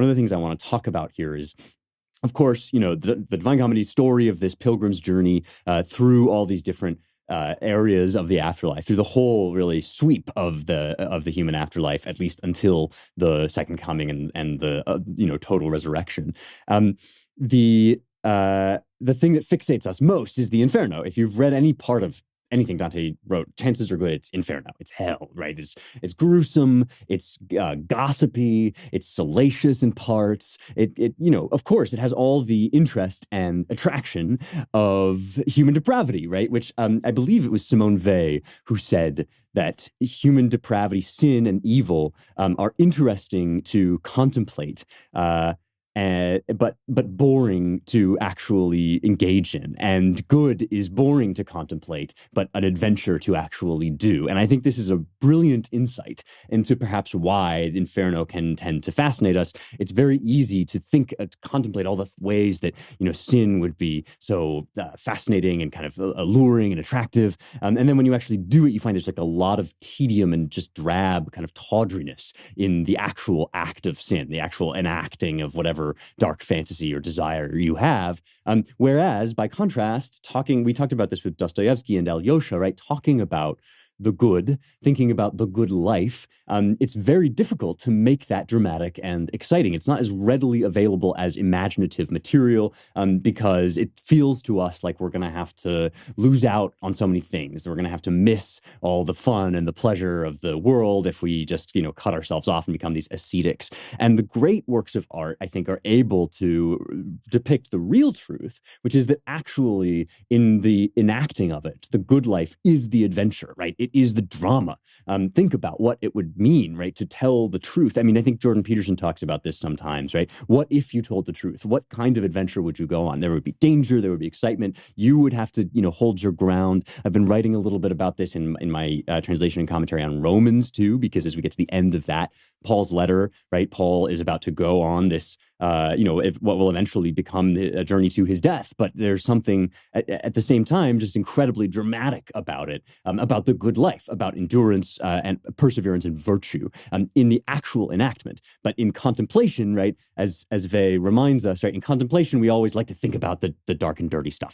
one of the things I want to talk about here is, of course, the Divine Comedy story of this pilgrim's journey through all these different areas of the afterlife, through the whole really sweep of the human afterlife, at least until the second coming and the total resurrection. The thing that fixates us most is the Inferno. If you've read any part of anything Dante wrote, chances are good it's Inferno. It's hell, right? It's gruesome. It's gossipy. It's salacious in parts. Of course, it has all the interest and attraction of human depravity, right? Which I believe it was Simone Weil who said that human depravity, sin, and evil are interesting to contemplate. But boring to actually engage in, and good is boring to contemplate, but an adventure to actually do. And I think this is a brilliant insight into perhaps why Inferno can tend to fascinate us. It's very easy to think, to contemplate all the ways that sin would be so fascinating and kind of alluring and attractive. And then when you actually do it, you find there's like a lot of tedium and just drab kind of tawdriness in the actual act of sin, the actual enacting of whatever dark fantasy or desire you have. Whereas, by contrast, we talked about this with Dostoevsky and Alyosha, right? Talking about the good, thinking about the good life, it's very difficult to make that dramatic and exciting. It's not as readily available as imaginative material because it feels to us like we're going to have to lose out on so many things. We're going to have to miss all the fun and the pleasure of the world if we just, cut ourselves off and become these ascetics. And the great works of art, I think, are able to depict the real truth, which is that actually in the enacting of it, the good life is the adventure, right? It is the drama. Think about what it would mean, right, to tell the truth. I mean, I think Jordan Peterson talks about this sometimes, right? What if you told the truth? What kind of adventure would you go on? There would be danger, there would be excitement. You would have to, hold your ground. I've been writing a little bit about this in my translation and commentary on Romans too, because as we get to the end of that, Paul's letter, right? Paul is about to go on this, what will eventually become a journey to his death. But there's something at the same time just incredibly dramatic about it, about the good life, about endurance and perseverance and virtue in the actual enactment. But in contemplation, right, as Weil reminds us, right, in contemplation, we always like to think about the dark and dirty stuff.